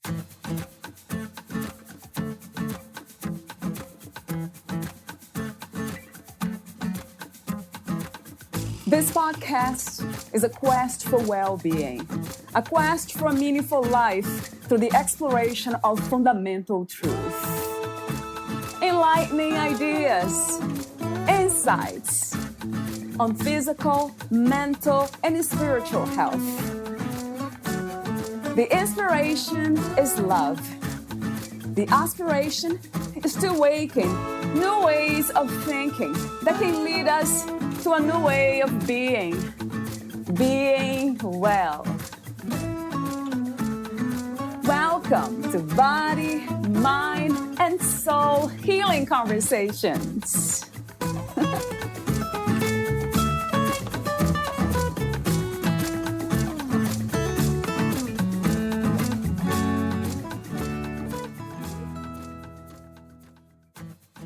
This podcast is a quest for well-being, a quest for a meaningful life through the exploration of fundamental truth. Enlightening ideas, insights on physical, mental, and spiritual health. The inspiration is love. The aspiration is to awaken new ways of thinking that can lead us to a new way of being well. Welcome to Body, Mind, and Soul Healing Conversations.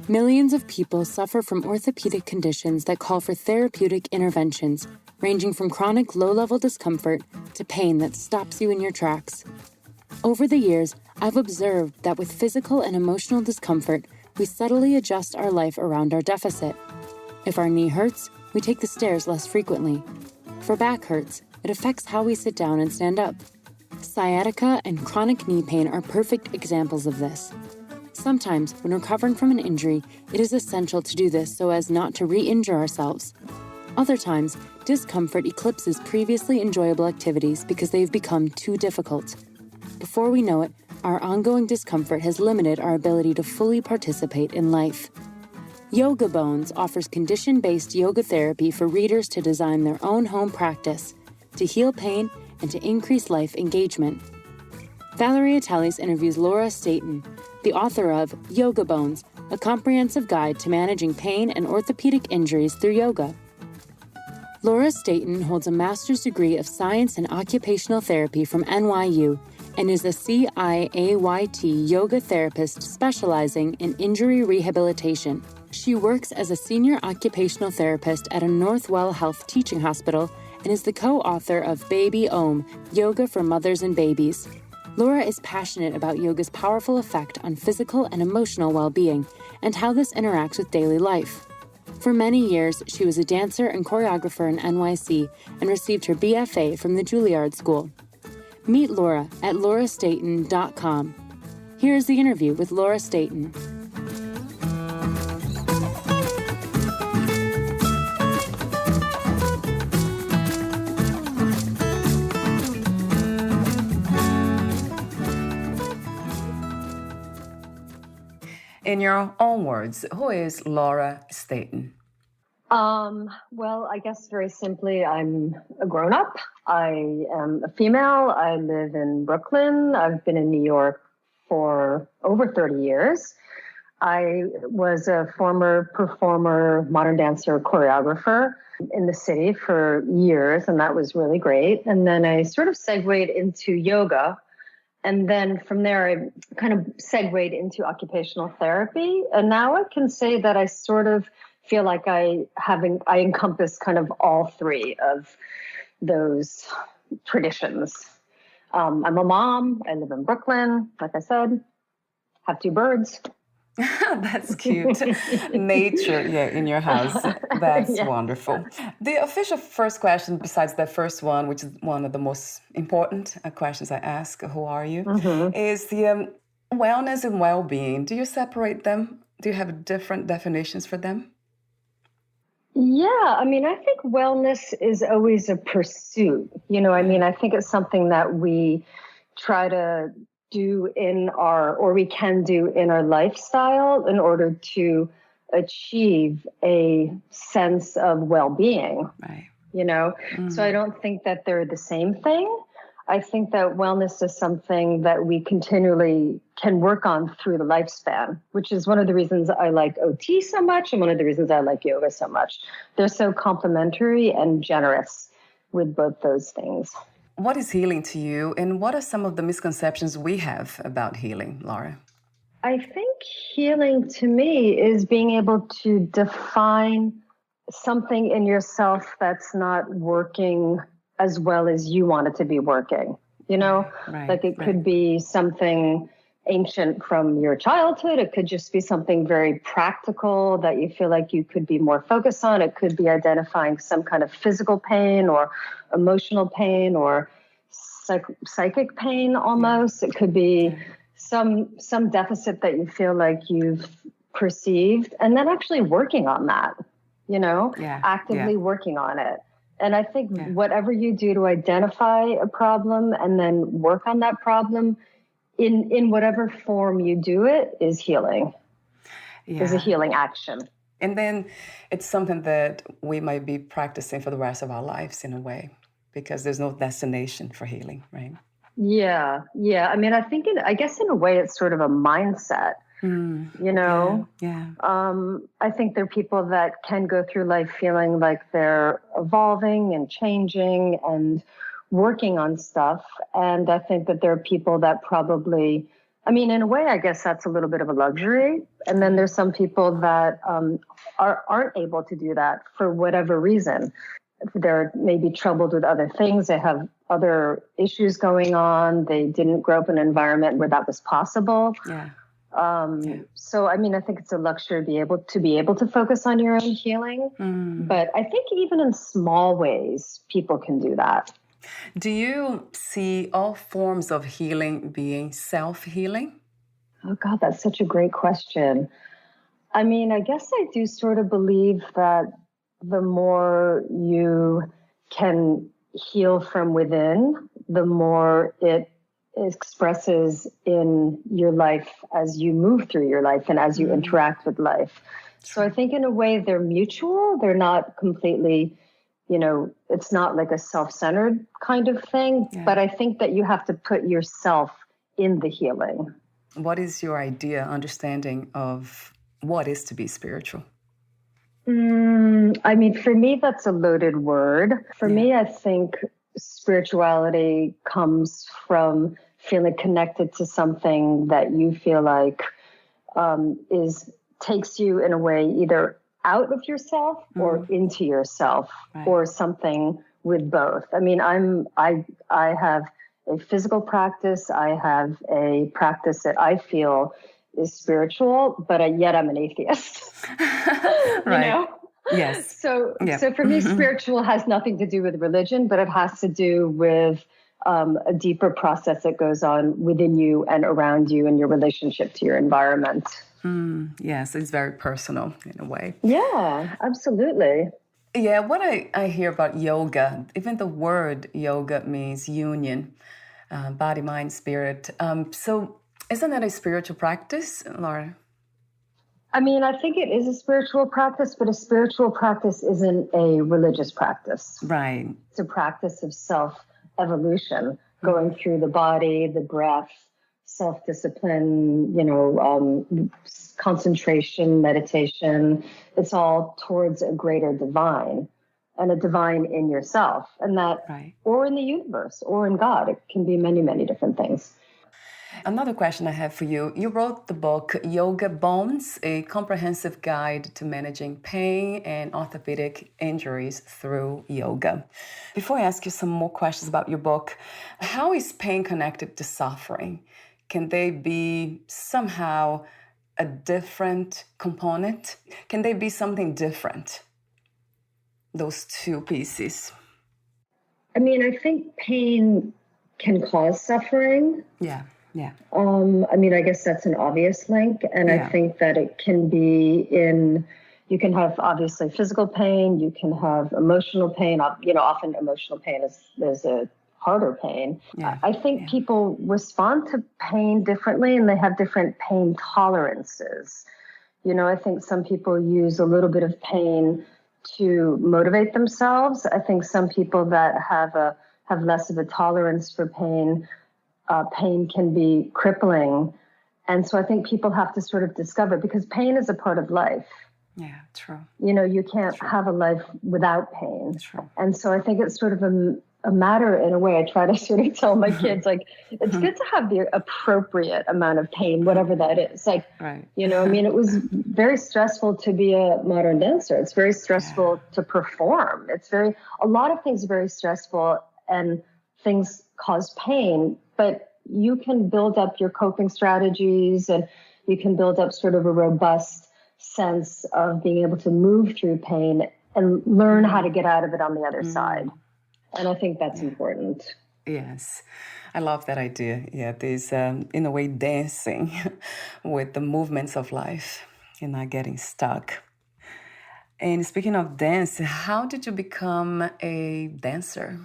Millions of people suffer from orthopedic conditions that call for therapeutic interventions, ranging from chronic low-level discomfort to pain that stops you in your tracks. Over the years, I've observed that with physical and emotional discomfort, we subtly adjust our life around our deficit. If our knee hurts, we take the stairs less frequently. If our back hurts, it affects how we sit down and stand up. Sciatica and chronic knee pain are perfect examples of this. Sometimes, when recovering from an injury, it is essential to do this so as not to re-injure ourselves. Other times, discomfort eclipses previously enjoyable activities because they've become too difficult. Before we know it, our ongoing discomfort has limited our ability to fully participate in life. Yoga Bones offers condition-based yoga therapy for readers to design their own home practice, to heal pain, and to increase life engagement. Valerie Attelis interviews Laura Staton, the author of Yoga Bones, a comprehensive guide to managing pain and orthopedic injuries through yoga. Laura Staton holds a master's degree of science and occupational therapy from NYU and is a CIAYT yoga therapist specializing in injury rehabilitation. She works as a senior occupational therapist at a Northwell Health teaching hospital and is the co-author of Baby Om, Yoga for Mothers and Babies. Laura is passionate about yoga's powerful effect on physical and emotional well-being and how this interacts with daily life. For many years, she was a dancer and choreographer in NYC and received her BFA from the Juilliard School. Meet Laura at laurastaton.com. Here's the interview with Laura Staton. In your own words, who is Laura Staton? Well, I guess very simply, I'm a grown-up. I am a female. I live in Brooklyn. I've been in New York for over 30 years. I was a former performer, modern dancer, choreographer in the city for years, and that was really great. And then I sort of segued into yoga. And then from there, I kind of segued into occupational therapy. And now I can say that I sort of feel like I encompass kind of all three of those traditions. I'm a mom. I live in Brooklyn, like I said, have 2 birds. That's cute. Nature, in your house. That's wonderful. The official first question, besides the first one, which is one of the most important questions I ask, who are you, is the wellness and well-being. Do you separate them? Do you have different definitions for them? Yeah, I mean, I think wellness is always a pursuit. I think it's something that we try to do we can do in our lifestyle in order to achieve a sense of well-being. Right. So I don't think that they're the same thing. I think that wellness is something that we continually can work on through the lifespan, which is one of the reasons I like OT so much and one of the reasons I like yoga so much. They're so complementary and generous with both those things. What is healing to you, and what are some of the misconceptions we have about healing, Laura? I think healing to me is being able to define something in yourself that's not working as well as you want it to be working. you know, Right. like it could be something ancient from your childhood. It could just be something very practical that you feel like you could be more focused on. It could be identifying some kind of physical pain or emotional pain or psychic pain almost. It could be some deficit that you feel like you've perceived, and then actually working on that, you know, actively working on it. And I think whatever you do to identify a problem and then work on that problem in whatever form you do it is healing, is a healing action. And then it's something that we might be practicing for the rest of our lives in a way, because there's no destination for healing, right? Yeah. I mean, I guess in a way it's sort of a mindset, you know? I think there are people that can go through life feeling like they're evolving and changing and working on stuff. And I think that there are people that probably, I mean, in a way, I guess that's a little bit of a luxury. And then there's some people that aren't able to do that for whatever reason. They're maybe troubled with other things. They have other issues going on. They didn't grow up in an environment where that was possible. So, I mean, I think it's a luxury to be able to focus on your own healing. But I think even in small ways, people can do that. Do you see all forms of healing being self-healing? Oh, God, that's such a great question. I mean, I guess I do sort of believe that the more you can heal from within, the more it expresses in your life as you move through your life and as you interact with life. So I think in a way they're mutual. They're not completely, you know, it's not like a self-centered kind of thing, but I think that you have to put yourself in the healing. What is your understanding of what is to be spiritual? I mean, for me, that's a loaded word. For me, I think spirituality comes from feeling connected to something that you feel like takes you in a way either out of yourself or into yourself, or something with both. I mean, I have a physical practice. I have a practice that I feel is spiritual, but yet I'm an atheist. You know? Yes. So for me, spiritual has nothing to do with religion, but it has to do with a deeper process that goes on within you and around you and your relationship to your environment. Yes, it's very personal in a way. Yeah, absolutely. Yeah, what I hear about yoga, even the word yoga means union, body, mind, spirit. So isn't that a spiritual practice, Laura? I mean, I think it is a spiritual practice, but a spiritual practice isn't a religious practice. Right. It's a practice of self-evolution, going through the body, the breath, self-discipline, you know, concentration, meditation. It's all towards a greater divine, and a divine in yourself, and that, or in the universe, or in God. It can be many, many different things. Another question I have for you. You wrote the book Yoga Bones, a comprehensive guide to managing pain and orthopedic injuries through yoga. Before I ask you some more questions about your book, how is pain connected to suffering? Can they be somehow a different component? Can they be something different? Those two pieces. I mean, I think pain can cause suffering. Yeah. I mean, I guess that's an obvious link. And I think that it can be you can have obviously physical pain, you can have emotional pain. You know, often emotional pain is a harder pain. I think people respond to pain differently and they have different pain tolerances. You know, I think some people use a little bit of pain to motivate themselves. I think some people that have less of a tolerance for pain, pain can be crippling. And so I think people have to sort of discover, because pain is a part of life. Yeah, true. You know, you can't have a life without pain. True. And so I think it's sort of a matter, in a way, I try to sort of tell my kids, like, it's good to have the appropriate amount of pain, whatever that is. Like, you know, I mean, it was very stressful to be a modern dancer. It's very stressful to perform. A lot of things are very stressful, and things cause pain, but you can build up your coping strategies and you can build up sort of a robust sense of being able to move through pain and learn how to get out of it on the other side. And I think that's important. Yes, I love that idea. Yeah, there's, in a way, dancing with the movements of life and not getting stuck. And speaking of dance, how did you become a dancer?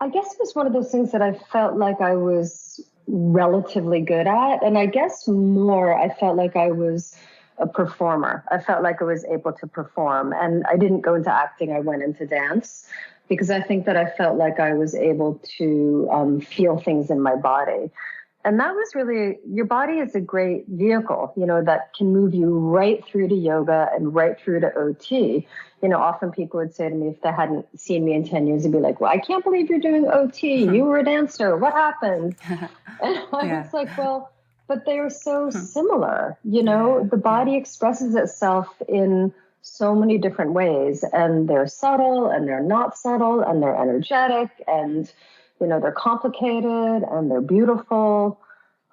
I guess it was one of those things that I felt like I was relatively good at. And I guess more, I felt like I was a performer. I felt like I was able to perform. And I didn't go into acting, I went into dance because I think that I felt like I was able to feel things in my body. And that was really, your body is a great vehicle, that can move you right through to yoga and right through to OT. Often people would say to me, if they hadn't seen me in 10 years, they'd be like, well, I can't believe you're doing OT. You were a dancer. What happened? And I was like, well, but they are so similar. The body expresses itself in so many different ways, and they're subtle and they're not subtle and they're energetic and they're complicated and they're beautiful.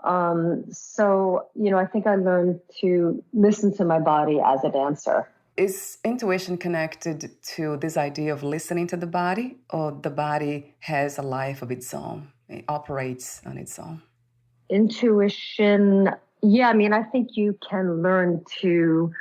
So, I think I learned to listen to my body as a dancer. Is intuition connected to this idea of listening to the body, or the body has a life of its own? It operates on its own? Intuition, yeah, I think you can learn to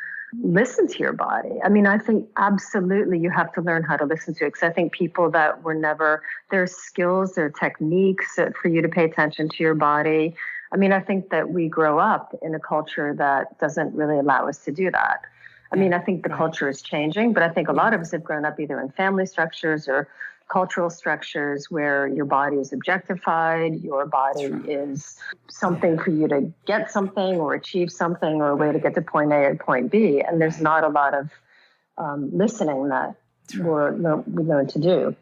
listen to your body. I think absolutely you have to learn how to listen to it, because I think people that were never, there's skills, there are techniques for you to pay attention to your body. I think that we grow up in a culture that doesn't really allow us to do that. I think the culture is changing, but I think a lot of us have grown up either in family structures or cultural structures where your body is objectified, your body is something for you to get something or achieve something or a way to get to point A or point B. And there's not a lot of listening that we learn to do.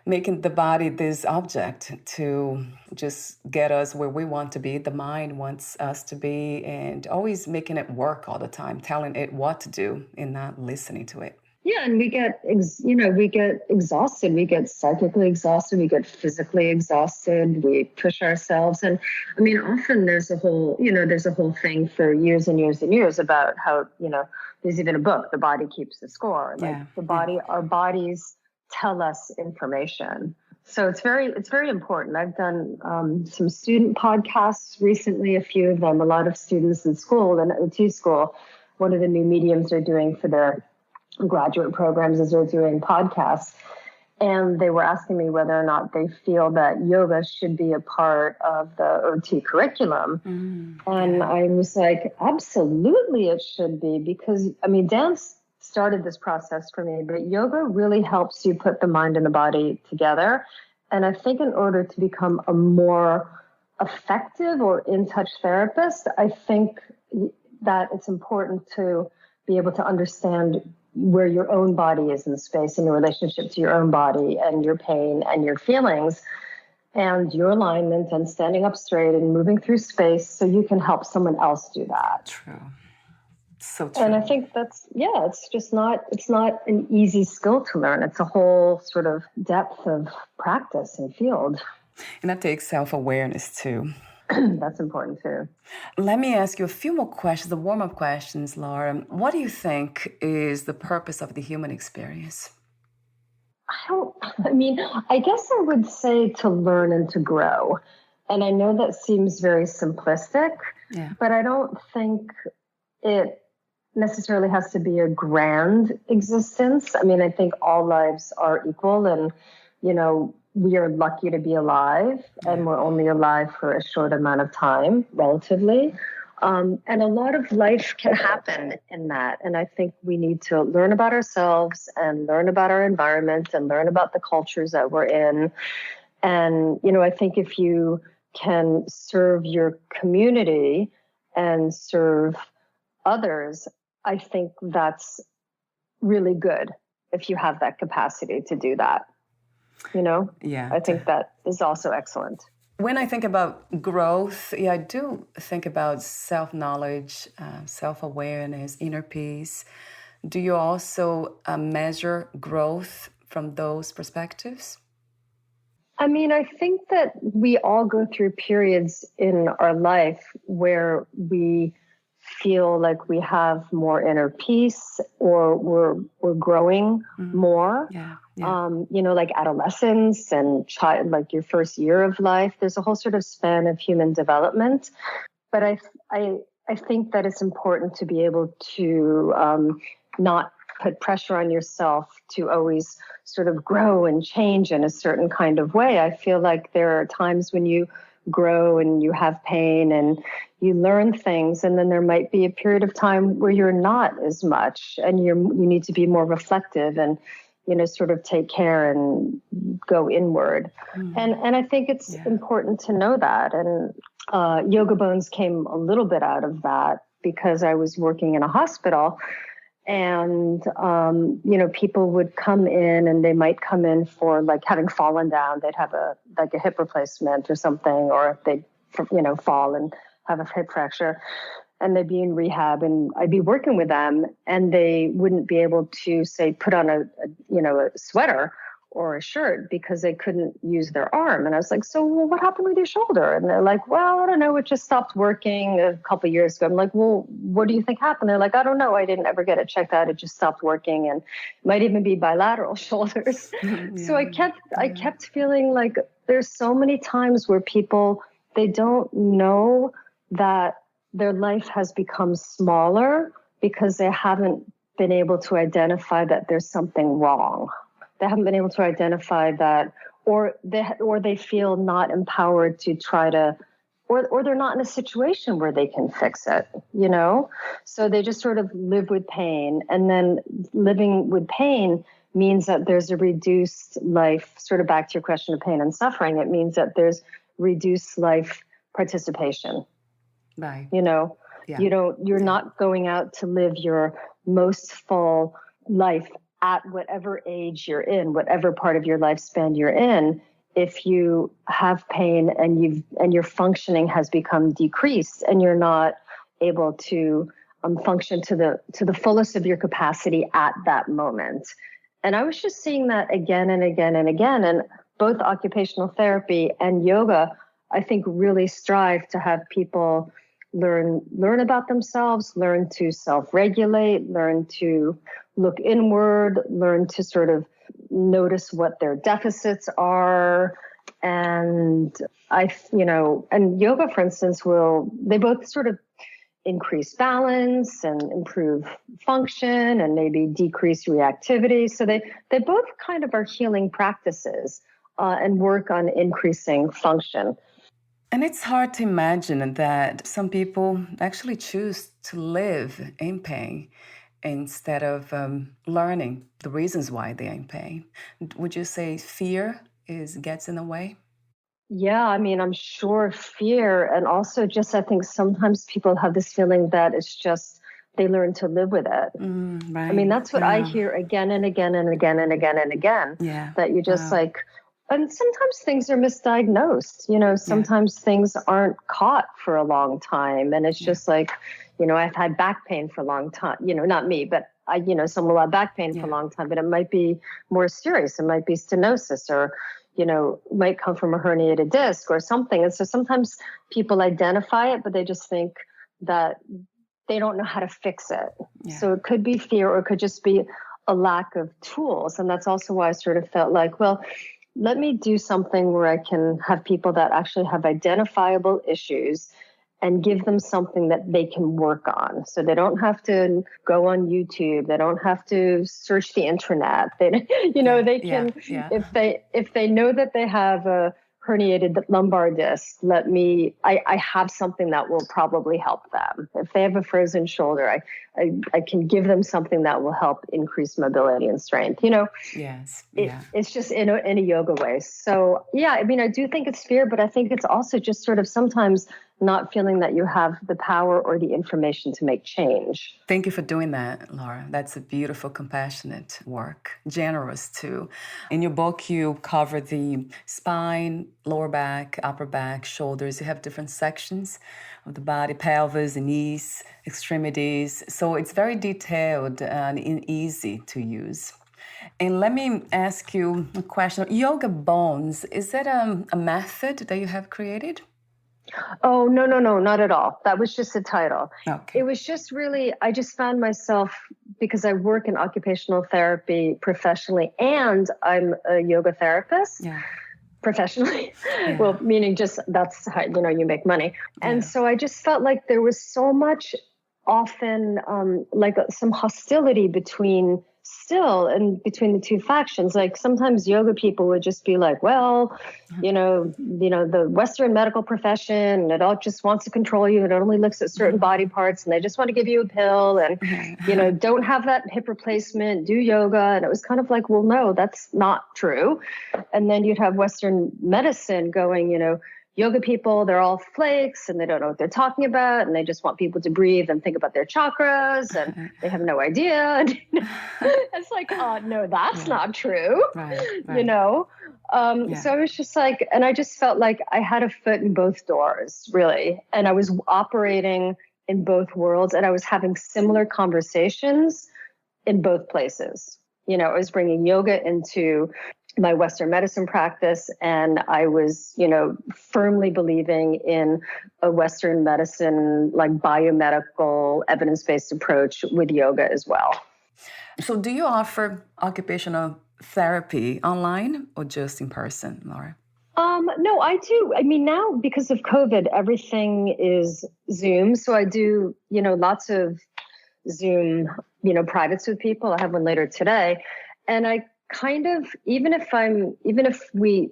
Making the body this object to just get us where we want to be, the mind wants us to be, and always making it work all the time, telling it what to do and not listening to it. Yeah, and we get exhausted. We get psychically exhausted. We get physically exhausted. We push ourselves, and often there's a whole thing for years and years and years about how there's even a book, The Body Keeps the Score. Our bodies tell us information. So it's very important. I've done some student podcasts recently, a few of them. A lot of students in school, in OT school, one of the new mediums they're doing for their graduate programs is they're doing podcasts. And they were asking me whether or not they feel that yoga should be a part of the OT curriculum. And I was like, absolutely it should be, because, dance started this process for me, but yoga really helps you put the mind and the body together. And I think in order to become a more effective or in-touch therapist, I think that it's important to be able to understand where your own body is in space and your relationship to your own body and your pain and your feelings and your alignment and standing up straight and moving through space so you can help someone else do that. True. So true. And I think it's not an easy skill to learn. It's a whole sort of depth of practice and field. And that takes self-awareness too. That's important too. Let me ask you a few more questions, the warm-up questions, Laura. What do you think is the purpose of the human experience? I guess I would say to learn and to grow. And I know that seems very simplistic, but I don't think it necessarily has to be a grand existence. I think all lives are equal, and, we are lucky to be alive, and we're only alive for a short amount of time, relatively. And a lot of life can happen in that. And I think we need to learn about ourselves and learn about our environment and learn about the cultures that we're in. And, I think if you can serve your community and serve others, I think that's really good if you have that capacity to do that. I think that is also excellent. When I think about growth, I do think about self-knowledge, self-awareness, inner peace. Do you also measure growth from those perspectives? I mean, I think that we all go through periods in our life where we feel like we have more inner peace or we're growing more. Yeah. Like adolescence and child, like your first year of life. There's a whole sort of span of human development. But I think that it's important to be able to not put pressure on yourself to always sort of grow and change in a certain kind of way. I feel like there are times when you grow and you have pain and you learn things, and then there might be a period of time where you're not as much, and you need to be more reflective and sort of take care and go inward. And I think it's important to know that. And Yoga Bones came a little bit out of that because I was working in a hospital, and people would come in, and they might come in for like having fallen down. They'd have a hip replacement or something, or they'd fall and have a hip fracture, and they'd be in rehab, and I'd be working with them, and they wouldn't be able to, say, put on a sweater or a shirt because they couldn't use their arm. And I was like, so what happened with your shoulder? And they're like, well, I don't know. It just stopped working a couple of years ago. I'm like, well, what do you think happened? They're like, I don't know. I didn't ever get it checked out. It just stopped working, and it might even be bilateral shoulders. So I kept feeling like there's so many times where people, they don't know that their life has become smaller because they haven't been able to identify that there's something wrong. They haven't been able to identify that, or they feel not empowered to try to, or they're not in a situation where they can fix it, So they just sort of live with pain, and then living with pain means that there's a reduced life, sort of back to your question of pain and suffering. It means that there's reduced life participation. Right. You're not going out to live your most full life at whatever age you're in, whatever part of your lifespan you're in. If you have pain and your functioning has become decreased, and you're not able to function to the fullest of your capacity at that moment. And I was just seeing that again and again and again. And both occupational therapy and yoga, I think, really strive to have people learn about themselves, learn to self-regulate, learn to look inward, learn to sort of notice what their deficits are. And and yoga, for instance, they both sort of increase balance and improve function and maybe decrease reactivity. So they both kind of are healing practices and work on increasing function. And it's hard to imagine that some people actually choose to live in pain instead of learning the reasons why they're in pain. Would you say fear gets in the way? Yeah, I mean, I'm sure fear, and also just I think sometimes people have this feeling that it's just they learn to live with it. Right. I mean, that's what I hear again and again and again and again and again. Yeah. That you just and sometimes things are misdiagnosed. Sometimes things aren't caught for a long time, and it's just like, I've had back pain for a long time. Not me, but someone will have back pain for a long time, but it might be more serious. It might be stenosis, or might come from a herniated disc or something. And so sometimes people identify it, but they just think that they don't know how to fix it. Yeah. So it could be fear, or it could just be a lack of tools. And that's also why I sort of felt like, well, let me do something where I can have people that actually have identifiable issues and give them something that they can work on. So they don't have to go on YouTube. They don't have to search the internet. They they can, if they know that they have a herniated lumbar disc, I have something that will probably help them. If they have a frozen shoulder, I can give them something that will help increase mobility and strength. Yes. It's just in a yoga way. So yeah, I mean, I do think it's fear, but I think it's also just sort of sometimes not feeling that you have the power or the information to make change. Thank you for doing that, Laura. That's a beautiful, compassionate work. Generous, too. In your book, you cover the spine, lower back, upper back, shoulders. You have different sections of the body, pelvis, knees, extremities. So it's very detailed and easy to use. And let me ask you a question. Yoga bones, is that a method that you have created? Oh, no, not at all. That was just a title. Okay. It was just really, I just found myself, because I work in occupational therapy professionally and I'm a yoga therapist. Yeah. Professionally. Yeah. Well, meaning just that's how, you make money. And Yeah. so I just felt like there was so much often like some hostility between the two factions. Like sometimes yoga people would just be like, well, the Western medical profession, it all just wants to control you. It only looks at certain body parts and they just want to give you a pill and, don't have that hip replacement, do yoga. And it was kind of like, well, no, that's not true. And then you'd have Western medicine going, yoga people, they're all flakes and they don't know what they're talking about. And they just want people to breathe and think about their chakras and they have no idea. And it's like, oh, no, that's not true. Right. So I was just like, and I just felt like I had a foot in both doors, really. And I was operating in both worlds and I was having similar conversations in both places. I was bringing yoga into my Western medicine practice, and I was, firmly believing in a Western medicine, like biomedical, evidence-based approach with yoga as well. So do you offer occupational therapy online or just in person, Laura? No, I do. I mean, now because of COVID, everything is Zoom. So I do, lots of Zoom, privates with people. I have one later today. And I kind of, even if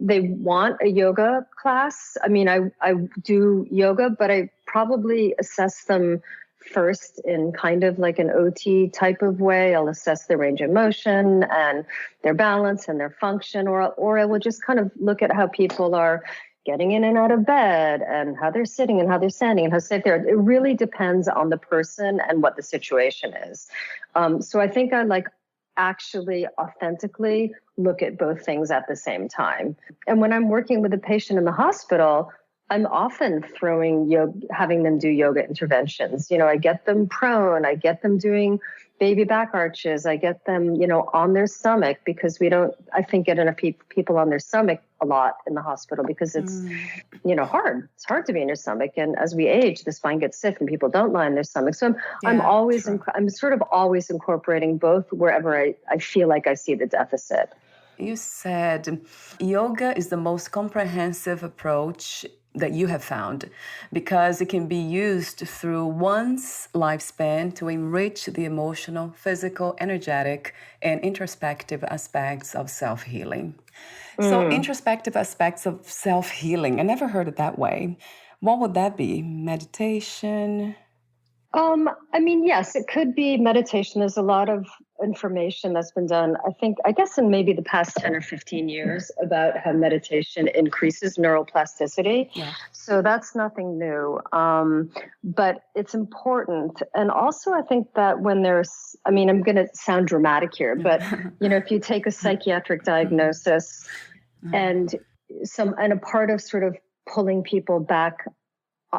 they want a yoga class, I mean, I do yoga, but I probably assess them first in kind of like an OT type of way. I'll assess their range of motion and their balance and their function, or I will just kind of look at how people are getting in and out of bed and how they're sitting and how they're standing and how safe they are. It really depends on the person and what the situation is. So I think I actually authentically look at both things at the same time. And when I'm working with a patient in the hospital, I'm often having them do yoga interventions. I get them prone, I get them doing baby back arches, I get them, on their stomach, because I think get enough people on their stomach a lot in the hospital because it's, hard. It's hard to be in your stomach. And as we age, the spine gets stiff and people don't lie in their stomach. So I'm sort of always incorporating both wherever I feel like I see the deficit. You said yoga is the most comprehensive approach that you have found because it can be used through one's lifespan to enrich the emotional, physical, energetic, and introspective aspects of self-healing. So introspective aspects of self-healing, I never heard it that way. What would that be? Meditation? I mean, yes, it could be meditation. There's a lot of information that's been done, I guess in maybe the past 10 or 15 years about how meditation increases neuroplasticity. Yeah. So that's nothing new. But it's important. And also I think that when I'm going to sound dramatic here, but if you take a psychiatric diagnosis and a part of sort of pulling people back,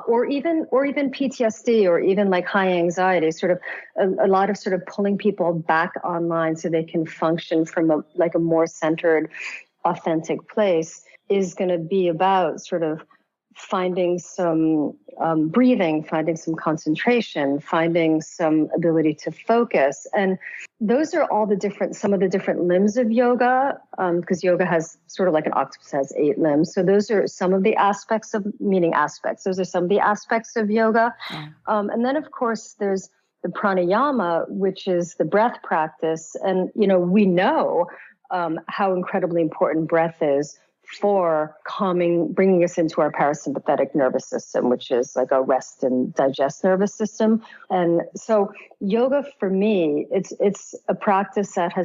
or even PTSD, or even like high anxiety, sort of a lot of sort of pulling people back online so they can function from a more centered, authentic place, is going to be about sort of finding some breathing, finding some concentration, finding some ability to focus. And those are all some of the different limbs of yoga, because yoga has sort of like an octopus has 8 limbs. So those are some of the aspects. Those are some of the aspects of yoga. Yeah. And then, of course, there's the pranayama, which is the breath practice. And, we know how incredibly important breath is for bringing us into our parasympathetic nervous system, which is like a rest and digest nervous system. And so yoga for me, it's a practice that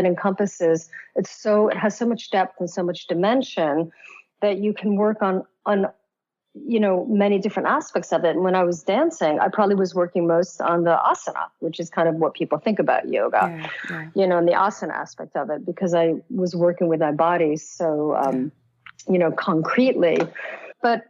encompasses, it has so much depth and so much dimension that you can work on many different aspects of it. And when I was dancing, I probably was working most on the asana, which is kind of what people think about yoga, and the asana aspect of it, because I was working with my body so, concretely. But,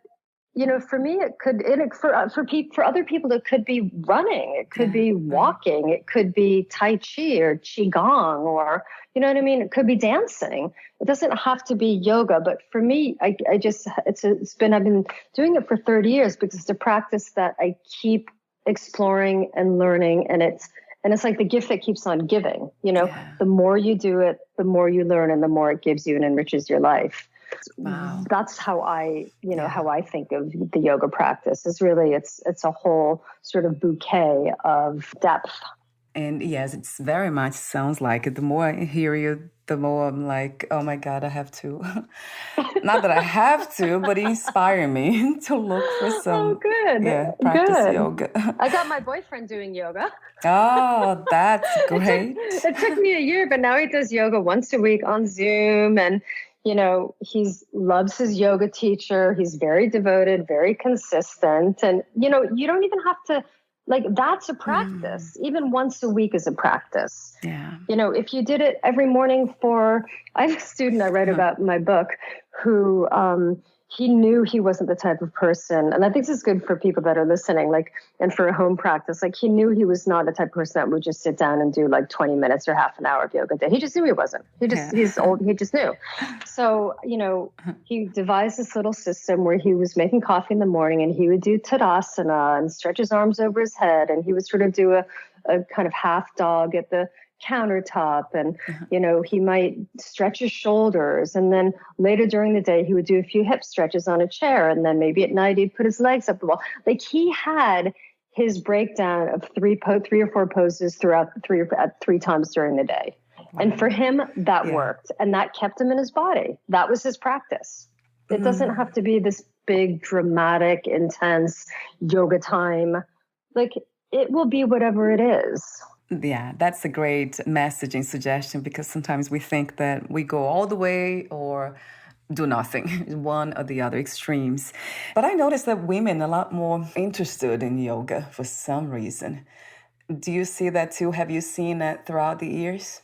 for me, it could, for other people, it could be running, it could be walking, it could be Tai Chi or Qigong, or, you know what I mean? It could be dancing. It doesn't have to be yoga. But for me, I've been doing it for 30 years because it's a practice that I keep exploring and learning. And it's like the gift that keeps on giving, the more you do it, the more you learn and the more it gives you and enriches your life. Wow. That's how how I think of the yoga practice is really, it's a whole sort of bouquet of depth. And yes, it's very much sounds like it. The more I hear you, the more I'm like, oh my God, I have to. Not that I have to, but it inspired me to look for some practice yoga. I got my boyfriend doing yoga. Oh, that's great. It took me a year, but now he does yoga once a week on Zoom. And he loves his yoga teacher. He's very devoted, very consistent. And, you don't even have to, that's a practice. Even once a week is a practice. Yeah. If you did it every morning I have a student I write about in my book who, he knew he wasn't the type of person. And I think this is good for people that are listening, and for a home practice. He knew he was not the type of person that would just sit down and do 20 minutes or half an hour of yoga a day. He just knew he wasn't. He's old. He just knew. So, he devised this little system where he was making coffee in the morning and he would do Tadasana and stretch his arms over his head. And he would sort of do a kind of half dog at the countertop, and he might stretch his shoulders, and then later during the day he would do a few hip stretches on a chair, and then maybe at night he'd put his legs up the wall. He had his breakdown of three or four poses throughout three times during the day. And for him that worked, and that kept him in his body. That was his practice. It doesn't have to be this big dramatic intense yoga time. It will be whatever it is. Yeah, that's a great messaging suggestion, because sometimes we think that we go all the way or do nothing, one or the other extremes. But I noticed that women are a lot more interested in yoga for some reason. Do you see that too? Have you seen that throughout the years?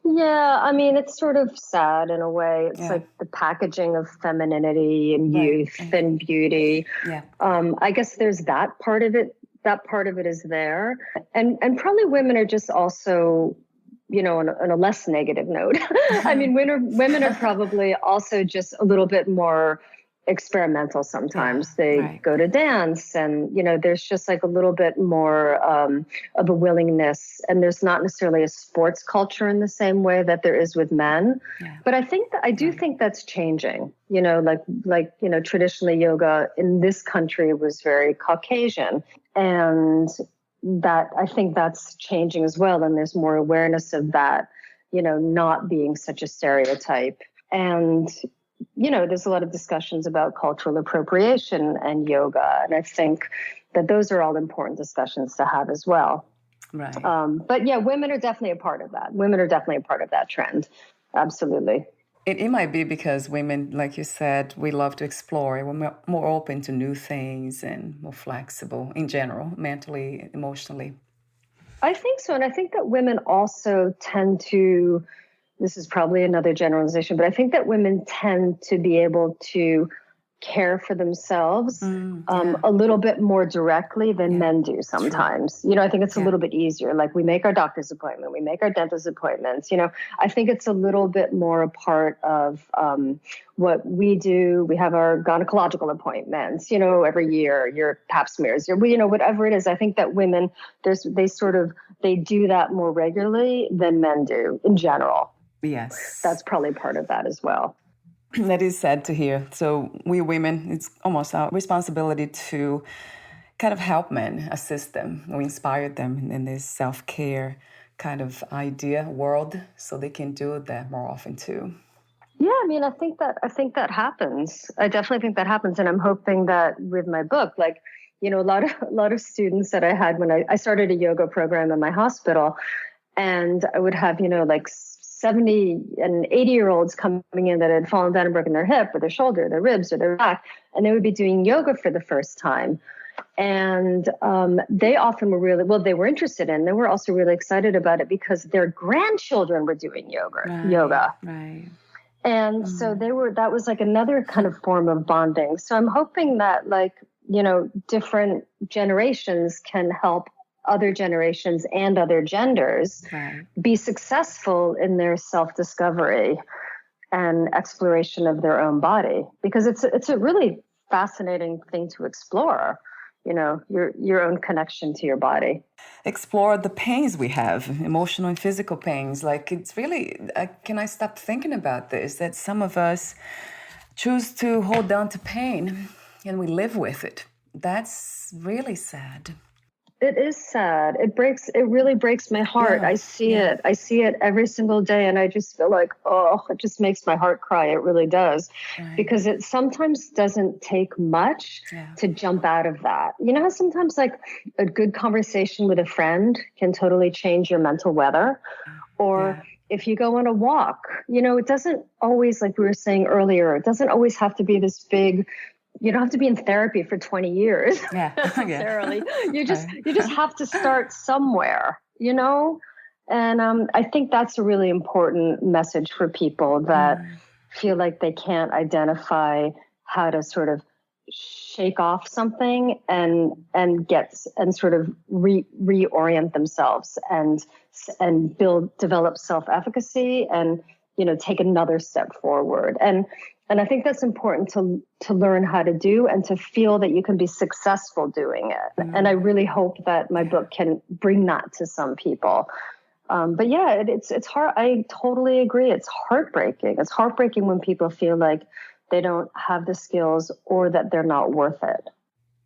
Yeah, I mean, it's sort of sad in a way. It's like the packaging of femininity and youth and beauty. Yeah. I guess there's that part of it. That part of it is there. And probably women are just also, on a less negative note. I mean, women are probably also just a little bit more experimental sometimes. They go to dance and, there's just a little bit more of a willingness. And there's not necessarily a sports culture in the same way that there is with men. Yeah. But I do think that's changing. Traditionally yoga in this country was very Caucasian. And that I think that's changing as well. And there's more awareness of that, not being such a stereotype. And, there's a lot of discussions about cultural appropriation and yoga. And I think that those are all important discussions to have as well. Right. But yeah, women are definitely a part of that. Women are definitely a part of that trend. Absolutely. It might be because women, like you said, we love to explore. We're more open to new things and more flexible in general, mentally, emotionally. I think so. And I think that women also tend to, this is probably another generalization, but I think that women tend to be able to care for themselves a little bit more directly than men do sometimes. I think it's a little bit easier. We make our doctor's appointment, we make our dentist appointments. I think it's a little bit more a part of what we do. We have our gynecological appointments, every year, your pap smears, whatever it is. I think that women, they do that more regularly than men do in general. Yes. That's probably part of that as well. That is sad to hear. So we women, it's almost our responsibility to kind of help men, assist them, or inspire them in this self-care kind of idea world, so they can do that more often too. Yeah, I mean, I think that happens. I definitely think that happens, and I'm hoping that with my book, a lot of students that I had when I started a yoga program in my hospital, and I would have 70 and 80-year-olds coming in that had fallen down and broken their hip or their shoulder, their ribs or their back, and they would be doing yoga for the first time. And they often were they were interested in, they were also really excited about it because their grandchildren were doing yoga. Right. And so that was like another kind of form of bonding. So I'm hoping that, like, different generations can help other generations and other genders be successful in their self-discovery and exploration of their own body, because it's a really fascinating thing to explore, your own connection to your body. Explore the pains we have, emotional and physical pains. Like, it's really, can I stop thinking about this, that some of us choose to hold on to pain and we live with it. That's really sad. It is sad. It really breaks my heart. I see it every single day. And I just feel like, it just makes my heart cry. It really does. Right. Because it sometimes doesn't take much to jump out of that. You know how sometimes like a good conversation with a friend can totally change your mental weather? Or if you go on a walk, it doesn't always, like we were saying earlier, it doesn't always have to be this big. You don't have to be in therapy for 20 years necessarily. You just have to start somewhere, And I think that's a really important message for people that feel like they can't identify how to sort of shake off something and sort of reorient themselves and develop self-efficacy and, take another step forward. And I think that's important to learn how to do and to feel that you can be successful doing it. And I really hope that my book can bring that to some people. But it's hard. I totally agree. It's heartbreaking. It's heartbreaking when people feel like they don't have the skills or that they're not worth it.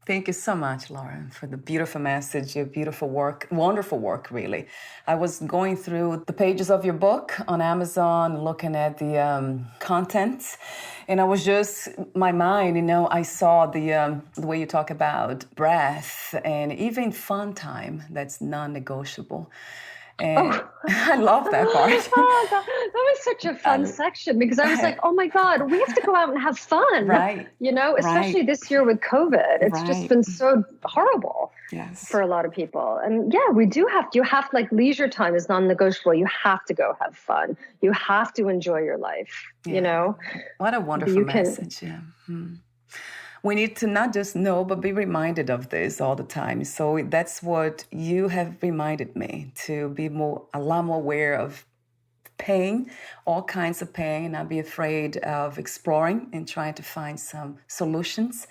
Thank you so much, Laura, for the beautiful message, your beautiful work, wonderful work, really. I was going through the pages of your book on Amazon, looking at the content, and I was just, my mind, I saw the way you talk about breath and even fun time that's non-negotiable. And I love that part. That was such a fun section, because I was like, oh my God, we have to go out and have fun. Right. Especially this year with COVID. It's just been so horrible for a lot of people. And we do you have like leisure time is non-negotiable. You have to go have fun. You have to enjoy your life, What a wonderful message. We need to not just know, but be reminded of this all the time. So that's what you have reminded me, to be a lot more aware of pain, all kinds of pain, and not be afraid of exploring and trying to find some solutions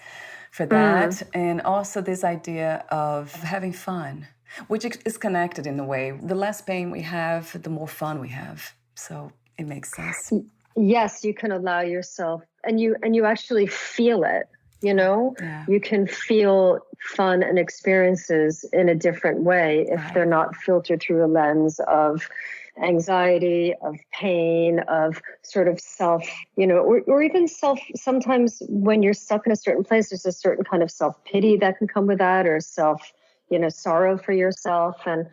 for that. And also this idea of having fun, which is connected in a way. The less pain we have, the more fun we have. So it makes sense. Yes, you can allow yourself, and you actually feel it. You can feel fun and experiences in a different way if they're not filtered through a lens of anxiety, of pain, of sort of self, or even self. Sometimes when you're stuck in a certain place, there's a certain kind of self-pity that can come with that, or self, sorrow for yourself. And,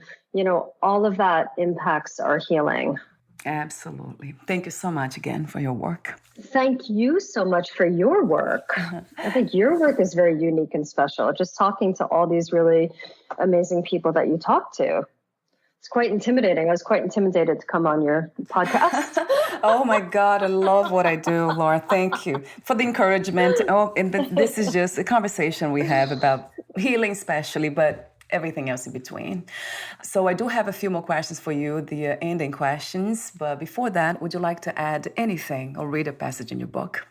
all of that impacts our healing. Absolutely. Thank you so much again for your work. Thank you so much for your work. I think your work is very unique and special. Just talking to all these really amazing people that you talk to. It's quite intimidating. I was quite intimidated to come on your podcast. Oh my God, I love what I do, Laura. Thank you for the encouragement. This is just a conversation we have about healing especially, but everything else in between. So I do have a few more questions for you, the ending questions. But before that, would you like to add anything or read a passage in your book?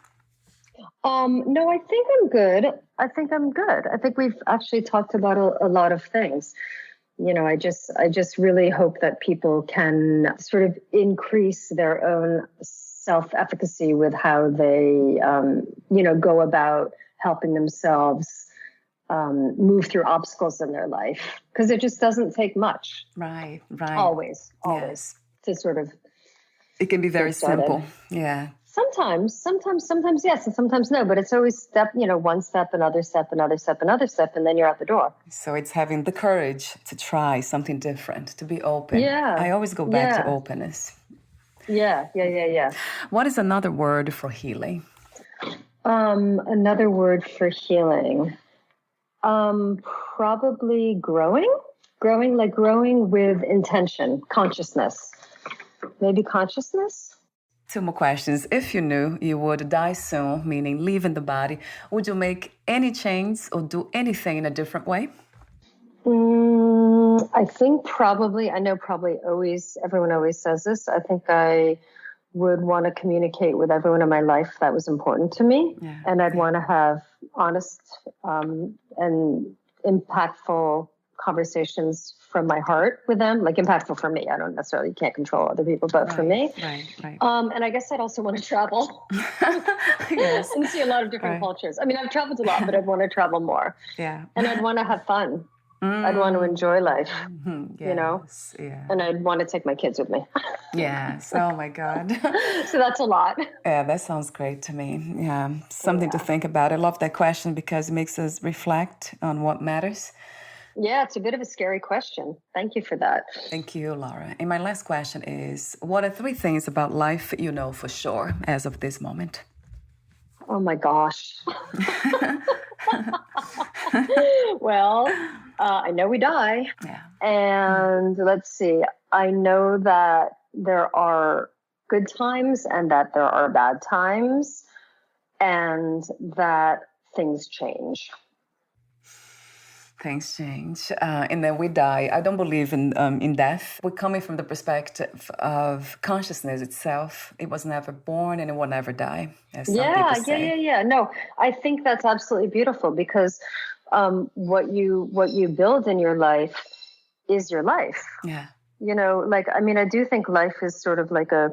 No, I think I'm good. I think we've actually talked about a lot of things. I just really hope that people can sort of increase their own self-efficacy with how they, go about helping themselves move through obstacles in their life, because it just doesn't take much. Right. Always Yes. to sort of. It can be very simple. Yeah. Sometimes yes, and sometimes no, but it's always one step, another step, another step, another step, and then you're out the door. So it's having the courage to try something different, to be open. Yeah. I always go back to openness. Yeah. What is another word for healing? Another word for healing. Probably growing with intention, consciousness. Maybe consciousness. Two more questions. If you knew you would die soon, meaning leaving the body, would you make any change or do anything in a different way? I think probably, I know probably always, everyone always says this. I think I would want to communicate with everyone in my life that was important to me. Yeah. And I'd want to have honest and impactful conversations from my heart with them, like impactful for me. I don't necessarily can't control other people, but for me. Right. And I guess I'd also want to travel Yes. and see a lot of different cultures. I mean, I've traveled a lot, but I'd want to travel more. Yeah. And I'd want to have fun. I'd want to enjoy life, Yes. you know, and I'd want to take my kids with me. Yes. Oh my God. So that's a lot. Yeah, that sounds great to me. Yeah, something to think about. I love that question because it makes us reflect on what matters. Yeah, it's a bit of a scary question. Thank you for that. Thank you, Laura. And my last question is, what are 3 things about life you know for sure as of this moment? Oh my gosh. Well, I know we die. Yeah. And let's see, I know that there are good times and that there are bad times and that things change. Things change, and then we die. I don't believe in death. We're coming from the perspective of consciousness itself. It was never born and it will never die, as some people say. Yeah. No, I think that's absolutely beautiful because what you build in your life is your life. Yeah. You know, like, I mean, I do think life is sort of like a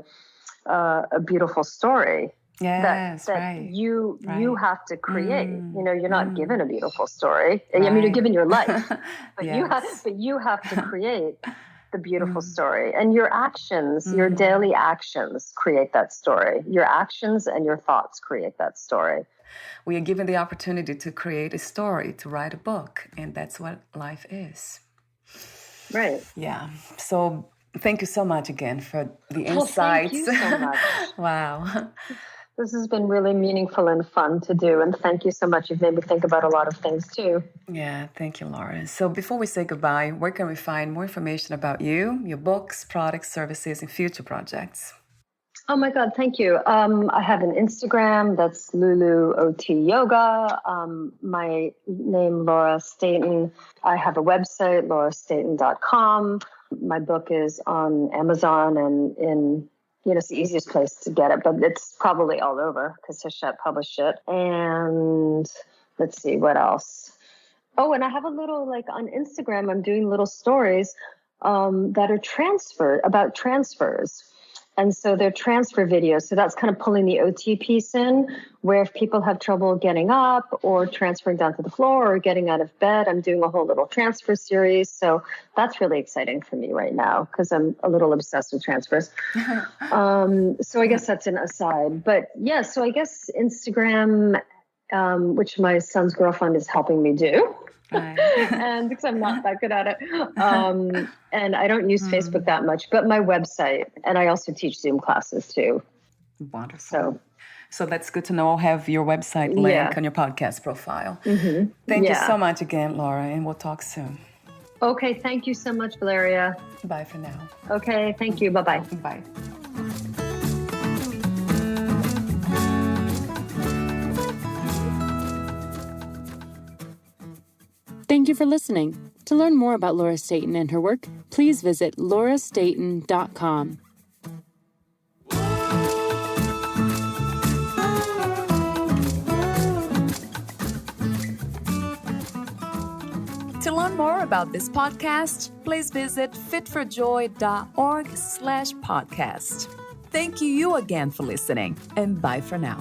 beautiful story. Yes, that you have to create. You know, you're not given a beautiful story. Right. I mean, you're given your life, but Yes. you have to create the beautiful story. And your actions, your daily actions create that story. Your actions and your thoughts create that story. We are given the opportunity to create a story, to write a book, and that's what life is. Right. Yeah. So thank you so much again for the Well, insights. thank you so much. Wow. This has been really meaningful and fun to do. And thank you so much. You've made me think about a lot of things too. Yeah, thank you, Laura. So before we say goodbye, where can we find more information about you, your books, products, services, and future projects? Oh my God, thank you. I have an Instagram that's Lulu OT Yoga. My name, Laura Staton. I have a website, laurastaton.com. My book is on Amazon and it's the easiest place to get it, but it's probably all over because Hachette published it. And let's see, what else? Oh, and I have a little, like on Instagram, I'm doing little stories that are about transfers. And so they're transfer videos. So that's kind of pulling the OT piece in, where if people have trouble getting up or transferring down to the floor or getting out of bed, I'm doing a whole little transfer series. So that's really exciting for me right now because I'm a little obsessed with transfers. So I guess that's an aside. But yeah, so I guess Instagram, which my son's girlfriend is helping me do. Right. And because I'm not that good at it. And I don't use Facebook that much, but my website, and I also teach Zoom classes too. Wonderful. So that's good to know. I'll have your website link on your podcast profile. Thank you so much again, Laura, and we'll talk soon. Okay, thank you so much, Valeria. Bye for now. Okay, thank you. Bye-bye. Bye. Thank you for listening. To learn more about Laura Staton and her work, please visit laurastaton.com. To learn more about this podcast, please visit fitforjoy.org/podcast. Thank you again for listening, and bye for now.